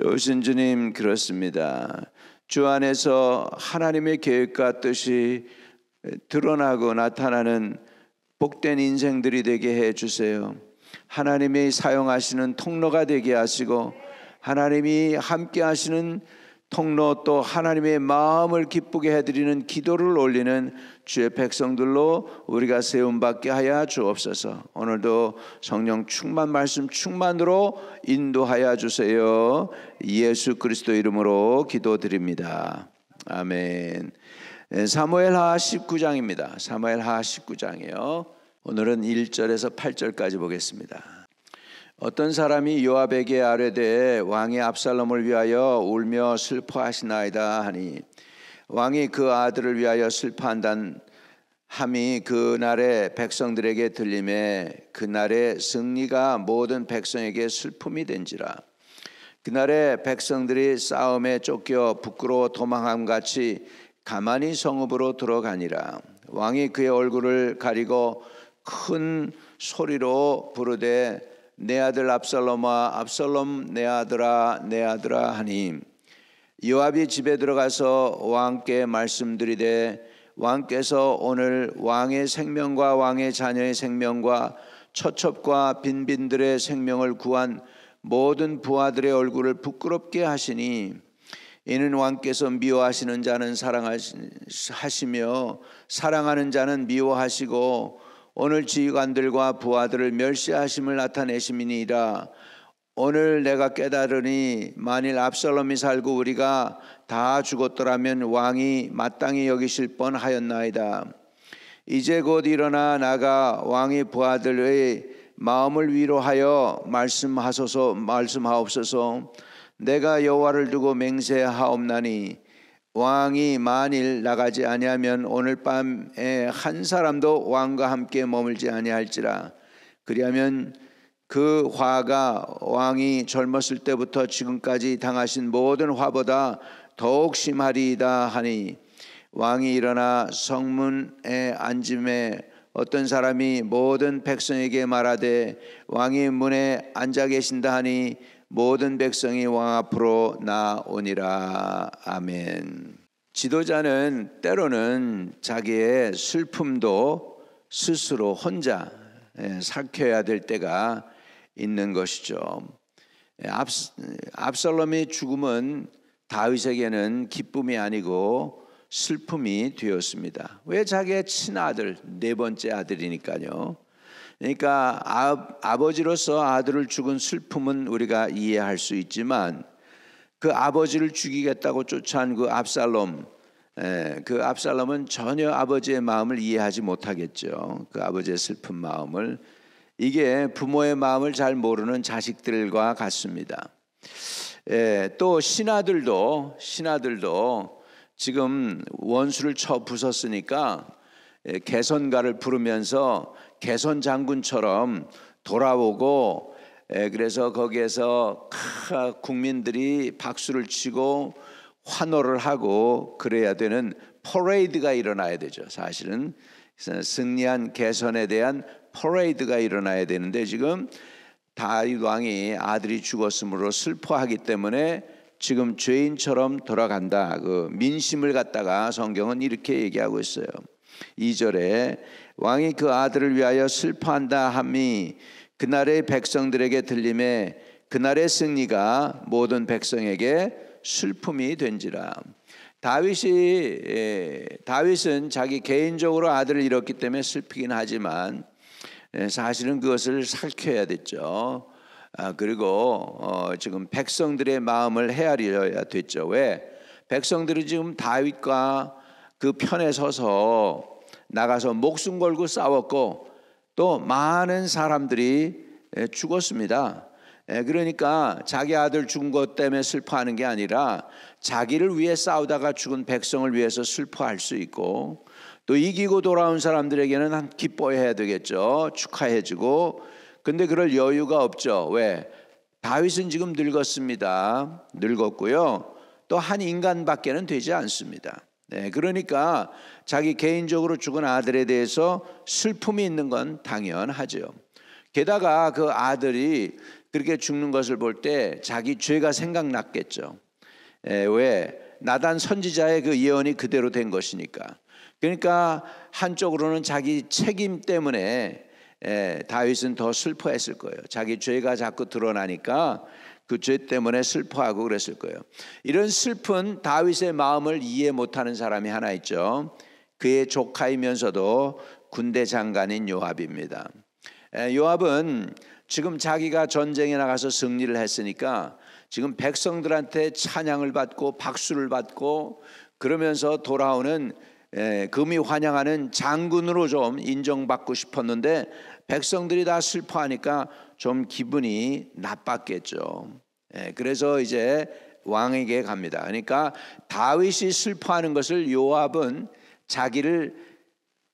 좋으신 주님, 그렇습니다. 주 안에서 하나님의 계획과 뜻이 드러나고 나타나는 복된 인생들이 되게 해주세요. 하나님이 사용하시는 통로가 되게 하시고, 하나님이 함께 하시는 통로, 또 하나님의 마음을 기쁘게 해드리는 기도를 올리는 주의 백성들로 우리가 세움받게 하여 주옵소서. 오늘도 성령 충만, 말씀 충만으로 인도하여 주세요. 예수 그리스도 이름으로 기도드립니다. 아멘. 사무엘하 19장입니다. 사무엘하 19장이요. 오늘은 1절에서 8절까지 보겠습니다. 어떤 사람이 요압에게 아뢰되 왕이 압살롬을 위하여 울며 슬퍼하시나이다 하니, 왕이 그 아들을 위하여 슬퍼한단 함이 그날의 백성들에게 들림에 그날의 승리가 모든 백성에게 슬픔이 된지라. 그날의 백성들이 싸움에 쫓겨 부끄러워 도망함같이 가만히 성읍으로 들어가니라. 왕이 그의 얼굴을 가리고 큰 소리로 부르되 내 아들 압살롬아, 압살롬 내 아들아, 내 아들아 하니, 요압이 집에 들어가서 왕께 말씀드리되 왕께서 오늘 왕의 생명과 왕의 자녀의 생명과 처첩과 빈빈들의 생명을 구한 모든 부하들의 얼굴을 부끄럽게 하시니, 이는 왕께서 미워하시는 자는 사랑하시며 사랑하는 자는 미워하시고 오늘 지휘관들과 부하들을 멸시하심을 나타내심이니이다. 오늘 내가 깨달으니 만일 압살롬이 살고 우리가 다 죽었더라면 왕이 마땅히 여기실 뻔하였나이다. 이제 곧 일어나 나가 왕의 부하들의 마음을 위로하여 말씀하옵소서. 내가 여호와를 두고 맹세하옵나니 왕이 만일 나가지 아니하면 오늘 밤에 한 사람도 왕과 함께 머물지 아니할지라. 그리하면 그 화가 왕이 젊었을 때부터 지금까지 당하신 모든 화보다 더욱 심하리이다 하니, 왕이 일어나 성문에 앉음에 어떤 사람이 모든 백성에게 말하되 왕이 문에 앉아 계신다 하니 모든 백성이 왕 앞으로 나오니라. 아멘. 지도자는 때로는 자기의 슬픔도 스스로 혼자 삭혀야 될 때가 있는 것이죠. 압살롬의 죽음은 다윗에게는 기쁨이 아니고 슬픔이 되었습니다. 왜? 자기의 친아들, 네 번째 아들이니까요. 그러니까 아버지로서 아들을 죽은 슬픔은 우리가 이해할 수 있지만, 그 아버지를 죽이겠다고 쫓아온 그 압살롬은 전혀 아버지의 마음을 이해하지 못하겠죠. 그 아버지의 슬픈 마음을. 이게 부모의 마음을 잘 모르는 자식들과 같습니다. 또 신하들도 지금 원수를 쳐 부쉈으니까 개선가를 부르면서 개선 장군처럼 돌아오고, 그래서 거기에서 국민들이 박수를 치고 환호를 하고 그래야 되는 퍼레이드가 일어나야 되죠. 사실은 승리한 개선에 대한 퍼레이드가 일어나야 되는데, 지금 다윗 왕이 아들이 죽었으므로 슬퍼하기 때문에 지금 죄인처럼 돌아간다. 그 민심을 갖다가 성경은 이렇게 얘기하고 있어요. 2절에 왕이 그 아들을 위하여 슬퍼한다 함이 그날의 백성들에게 들림에 그날의 승리가 모든 백성에게 슬픔이 된지라. 다윗은 자기 개인적으로 아들을 잃었기 때문에 슬프긴 하지만 사실은 그것을 살켜야 됐죠. 그리고 지금 백성들의 마음을 헤아려야 됐죠. 왜? 백성들이 지금 다윗과 그 편에 서서 나가서 목숨 걸고 싸웠고 또 많은 사람들이 죽었습니다. 그러니까 자기 아들 죽은 것 때문에 슬퍼하는 게 아니라 자기를 위해 싸우다가 죽은 백성을 위해서 슬퍼할 수 있고, 또 이기고 돌아온 사람들에게는 기뻐해야 되겠죠. 축하해주고. 근데 그럴 여유가 없죠. 왜? 다윗은 지금 늙었습니다. 늙었고요. 또 한 인간밖에는 되지 않습니다. 그러니까 자기 개인적으로 죽은 아들에 대해서 슬픔이 있는 건 당연하죠. 게다가 그 아들이 그렇게 죽는 것을 볼 때 자기 죄가 생각났겠죠. 왜? 나단 선지자의 그 예언이 그대로 된 것이니까. 그러니까 한쪽으로는 자기 책임 때문에 다윗은 더 슬퍼했을 거예요. 자기 죄가 자꾸 드러나니까 그 죄 때문에 슬퍼하고 그랬을 거예요. 이런 슬픈 다윗의 마음을 이해 못하는 사람이 하나 있죠. 그의 조카이면서도 군대 장관인 요압입니다. 요압은 지금 자기가 전쟁에 나가서 승리를 했으니까 지금 백성들한테 찬양을 받고 박수를 받고 그러면서 돌아오는 금이 환영하는 장군으로 좀 인정받고 싶었는데 백성들이 다 슬퍼하니까 좀 기분이 나빴겠죠. 그래서 이제 왕에게 갑니다. 그러니까 다윗이 슬퍼하는 것을 요압은 자기를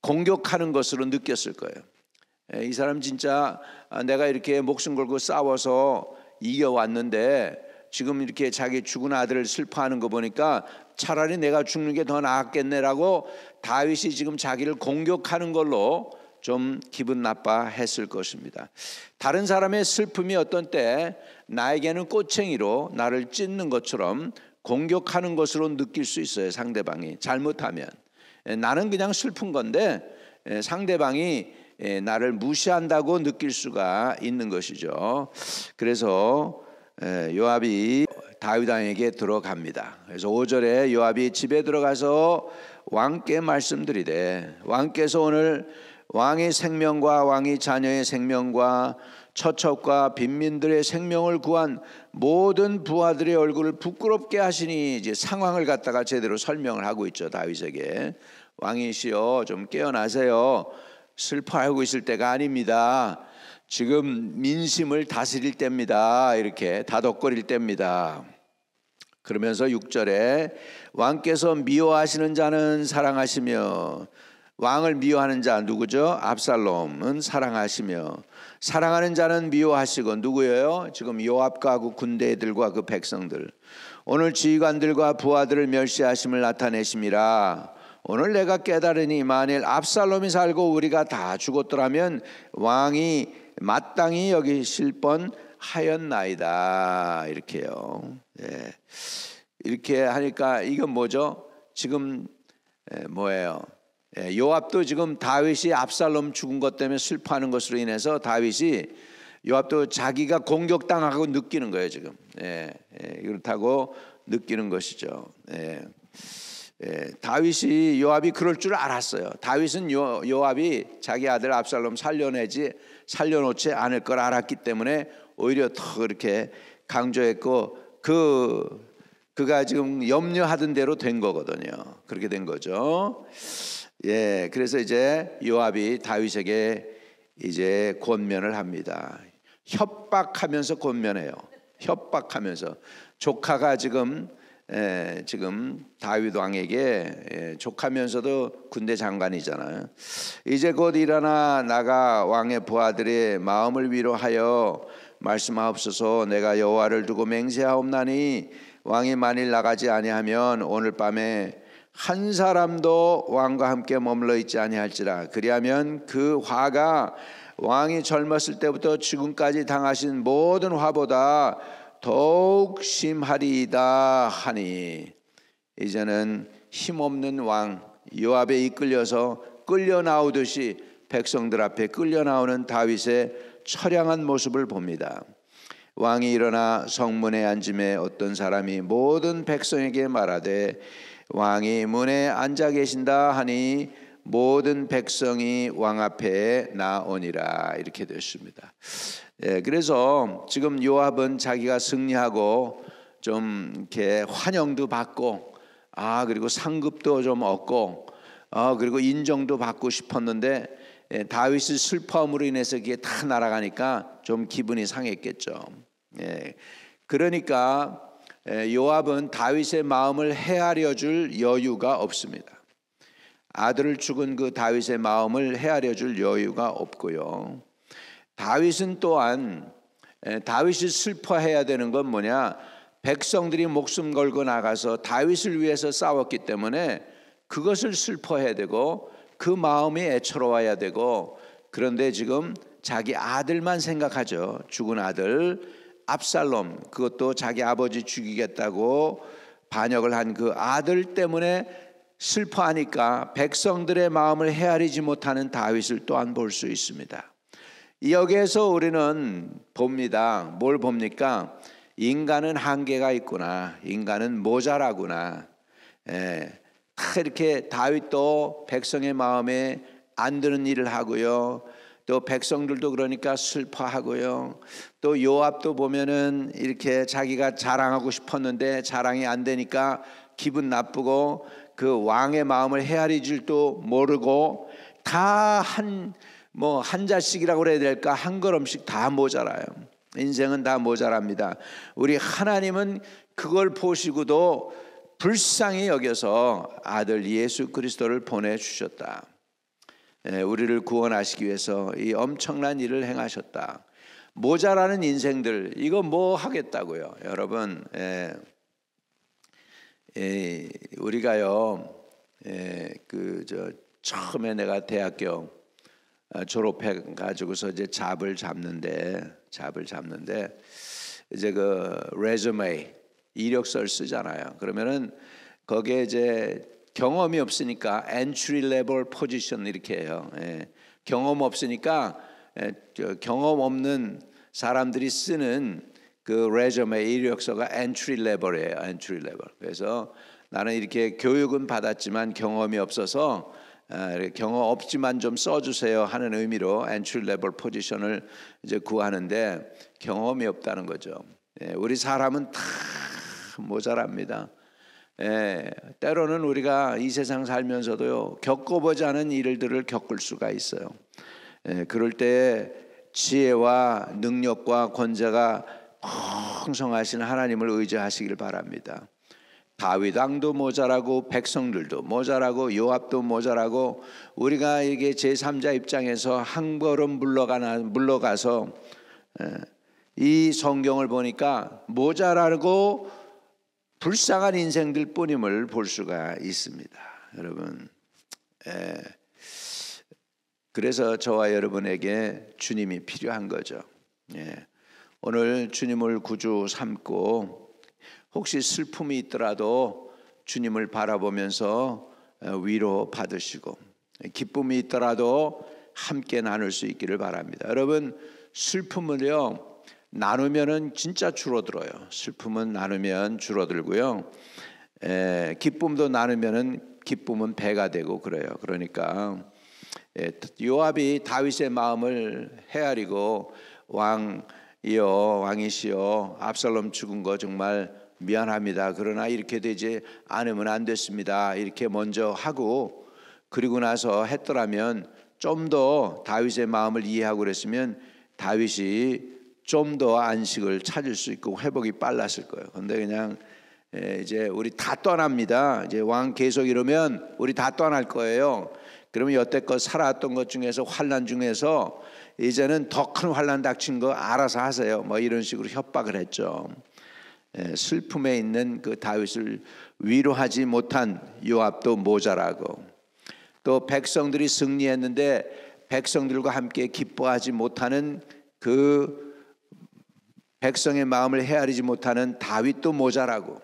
공격하는 것으로 느꼈을 거예요. 이 사람 진짜 내가 이렇게 목숨 걸고 싸워서 이겨왔는데 지금 이렇게 자기 죽은 아들을 슬퍼하는 거 보니까 차라리 내가 죽는 게 더 나았겠네라고 다윗이 지금 자기를 공격하는 걸로 좀 기분 나빠했을 것입니다. 다른 사람의 슬픔이 어떤 때 나에게는 꼬챙이로 나를 찢는 것처럼 공격하는 것으로 느낄 수 있어요. 상대방이 잘못하면 나는 그냥 슬픈 건데 상대방이 나를 무시한다고 느낄 수가 있는 것이죠. 그래서 요압이 다윗 왕에게 들어갑니다. 그래서 5절에 요압이 집에 들어가서 왕께 말씀드리되 왕께서 오늘 왕의 생명과 왕의 자녀의 생명과 처첩과 빈민들의 생명을 구한 모든 부하들의 얼굴을 부끄럽게 하시니 이제 상황을 갖다가 제대로 설명을 하고 있죠. 다윗에게 왕이시여 좀 깨어나세요. 슬퍼하고 있을 때가 아닙니다. 지금 민심을 다스릴 때입니다. 이렇게 다독거릴 때입니다. 그러면서 6절에 왕께서 미워하시는 자는 사랑하시며 왕을 미워하는 자 누구죠? 압살롬은 사랑하시며 사랑하는 자는 미워하시고 누구예요? 지금 요압과 그 군대들과 그 백성들 오늘 지휘관들과 부하들을 멸시하심을 나타내심이라. 오늘 내가 깨달으니 만일 압살롬이 살고 우리가 다 죽었더라면 왕이 마땅히 여기실 뻔하였나이다. 이렇게요. 이렇게 하니까 이건 뭐죠? 지금 뭐예요? 요압도 지금 다윗이 압살롬 죽은 것 때문에 슬퍼하는 것으로 인해서 다윗이 요압도 자기가 공격당하고 느끼는 거예요. 지금 그렇다고 느끼는 것이죠. 다윗이 요압이 그럴 줄 알았어요. 다윗은 요압이 자기 아들 압살롬 살려놓지 않을 걸 알았기 때문에 오히려 더 그렇게 강조했고 그가 지금 염려하던 대로 된 거거든요. 그렇게 된 거죠. 그래서 이제 요압이 다윗에게 이제 권면을 합니다. 협박하면서 권면해요. 협박하면서 조카가 지금 다윗 왕에게 족하면서도 군대 장관이잖아요. 이제 곧 일어나 나가 왕의 부하들의 마음을 위로하여 말씀하옵소서. 내가 여호와를 두고 맹세하옵나니 왕이 만일 나가지 아니하면 오늘 밤에 한 사람도 왕과 함께 머물러 있지 아니할지라. 그리하면 그 화가 왕이 젊었을 때부터 지금까지 당하신 모든 화보다 더욱 심하리이다 하니. 이제는 힘없는 왕 요압에 이끌려서 끌려 나오듯이 백성들 앞에 끌려 나오는 다윗의 처량한 모습을 봅니다. 왕이 일어나 성문에 앉음에 어떤 사람이 모든 백성에게 말하되 왕이 문에 앉아 계신다 하니 모든 백성이 왕 앞에 나오니라. 이렇게 됐습니다. 그래서 지금 요압은 자기가 승리하고 좀 이렇게 환영도 받고 그리고 상급도 좀 얻고 그리고 인정도 받고 싶었는데 다윗의 슬퍼함으로 인해서 그게 다 날아가니까 좀 기분이 상했겠죠. 그러니까 요압은 다윗의 마음을 헤아려 줄 여유가 없습니다. 아들을 죽은 그 다윗의 마음을 헤아려 줄 여유가 없고요. 다윗은 또한 다윗이 슬퍼해야 되는 건 뭐냐? 백성들이 목숨 걸고 나가서 다윗을 위해서 싸웠기 때문에 그것을 슬퍼해야 되고 그 마음이 애처로워야 되고, 그런데 지금 자기 아들만 생각하죠. 죽은 아들 압살롬, 그것도 자기 아버지 죽이겠다고 반역을 한 그 아들 때문에 슬퍼하니까 백성들의 마음을 헤아리지 못하는 다윗을 또한 볼 수 있습니다. 여기에서 우리는 봅니다. 뭘 봅니까? 인간은 한계가 있구나. 인간은 모자라구나. 다 이렇게 다윗도 백성의 마음에 안 드는 일을 하고요. 또 백성들도 그러니까 슬퍼하고요. 또 요압도 보면은 이렇게 자기가 자랑하고 싶었는데 자랑이 안 되니까 기분 나쁘고 그 왕의 마음을 헤아릴 줄도 모르고 다 한 자씩이라고 그래야 될까? 한 걸음씩 다 모자라요. 인생은 다 모자랍니다. 우리 하나님은 그걸 보시고도 불쌍히 여겨서 아들 예수 그리스도를 보내주셨다. 우리를 구원하시기 위해서 이 엄청난 일을 행하셨다. 모자라는 인생들, 이거 뭐 하겠다고요? 여러분, 우리가요, 처음에 내가 대학교 졸업해 가지고서 이제 잡을 잡는데 이제 그 레주메 이력서를 쓰잖아요. 그러면은 거기에 이제 경험이 없으니까 entry level position 이렇게 해요. 경험 없으니까 경험 없는 사람들이 쓰는 그 레주메 이력서가 entry level이에요. entry level. 그래서 나는 이렇게 교육은 받았지만 경험이 없어서 경험 없지만 좀 써주세요 하는 의미로 entry level 포지션을 이제 구하는데 경험이 없다는 거죠. 우리 사람은 다 모자랍니다. 때로는 우리가 이 세상 살면서도요 겪어보지 않은 일들을 겪을 수가 있어요. 그럴 때 지혜와 능력과 권세가 풍성하신 하나님을 의지하시길 바랍니다. 다윗 왕도 모자라고 백성들도 모자라고 요압도 모자라고 우리가 이게 제3자 입장에서 한 걸음 물러가서 이 성경을 보니까 모자라고 불쌍한 인생들 뿐임을 볼 수가 있습니다. 여러분, 그래서 저와 여러분에게 주님이 필요한 거죠. 오늘 주님을 구주 삼고 혹시 슬픔이 있더라도 주님을 바라보면서 위로 받으시고 기쁨이 있더라도 함께 나눌 수 있기를 바랍니다. 여러분, 슬픔을요 나누면은 진짜 줄어들어요. 슬픔은 나누면 줄어들고요. 기쁨도 나누면은 기쁨은 배가 되고 그래요. 그러니까 요압이 다윗의 마음을 헤아리고 왕이시여 압살롬 죽은 거 정말 미안합니다. 그러나 이렇게 되지 않으면 안 됐습니다. 이렇게 먼저 하고 그리고 나서 했더라면 좀 더 다윗의 마음을 이해하고 그랬으면 다윗이 좀 더 안식을 찾을 수 있고 회복이 빨랐을 거예요. 그런데 그냥 이제 우리 다 떠납니다. 이제 왕 계속 이러면 우리 다 떠날 거예요. 그러면 여태껏 살아왔던 것 중에서 환난 중에서 이제는 더 큰 환난 닥친 거 알아서 하세요. 뭐 이런 식으로 협박을 했죠. 슬픔에 있는 그 다윗을 위로하지 못한 요압도 모자라고 또 백성들이 승리했는데 백성들과 함께 기뻐하지 못하는 그 백성의 마음을 헤아리지 못하는 다윗도 모자라고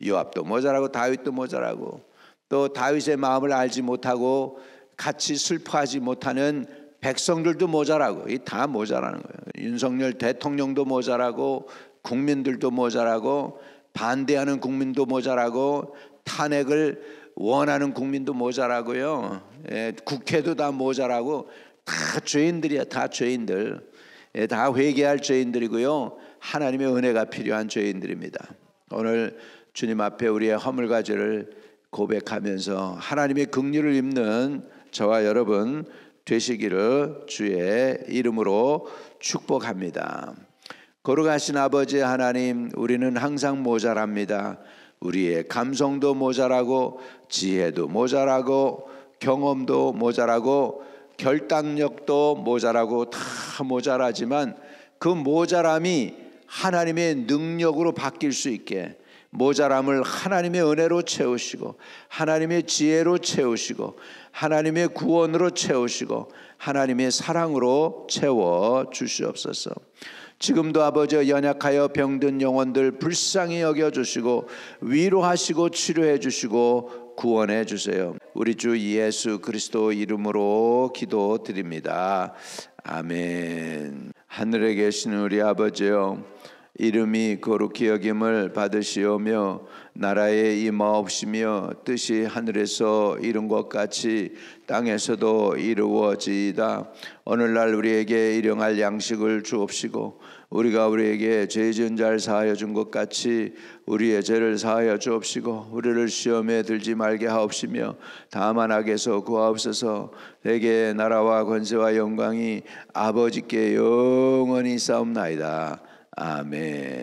요압도 모자라고 다윗도 모자라고 또 다윗의 마음을 알지 못하고 같이 슬퍼하지 못하는 백성들도 모자라고 이 다 모자라는 거예요. 윤석열 대통령도 모자라고 국민들도 모자라고 반대하는 국민도 모자라고 탄핵을 원하는 국민도 모자라고요. 국회도 다 모자라고 다 죄인들이야. 다 죄인들. 다 회개할 죄인들이고요. 하나님의 은혜가 필요한 죄인들입니다. 오늘 주님 앞에 우리의 허물과 죄를 고백하면서 하나님의 긍휼을 입는 저와 여러분 되시기를 주의 이름으로 축복합니다. 거룩하신 아버지 하나님, 우리는 항상 모자랍니다. 우리의 감성도 모자라고 지혜도 모자라고 경험도 모자라고 결단력도 모자라고 다 모자라지만 그 모자람이 하나님의 능력으로 바뀔 수 있게 모자람을 하나님의 은혜로 채우시고 하나님의 지혜로 채우시고 하나님의 구원으로 채우시고 하나님의 사랑으로 채워 주시옵소서. 지금도 아버지 연약하여 병든 영혼들 불쌍히 여겨주시고 위로하시고 치료해 주시고 구원해 주세요. 우리 주 예수 그리스도 이름으로 기도드립니다. 아멘. 하늘에 계신 우리 아버지여, 이름이 거룩히 여김을 받으시오며 나라에 임하옵시며 뜻이 하늘에서 이룬 것 같이 땅에서도 이루어지이다. 오늘날 우리에게 일용할 양식을 주옵시고 우리가 우리에게 죄 지은 자를 사하여 준 것 같이 우리의 죄를 사하여 주옵시고 우리를 시험에 들지 말게 하옵시며 다만 악에서 구하옵소서. 내게 나라와 권세와 영광이 아버지께 영원히 싸움나이다. 아멘.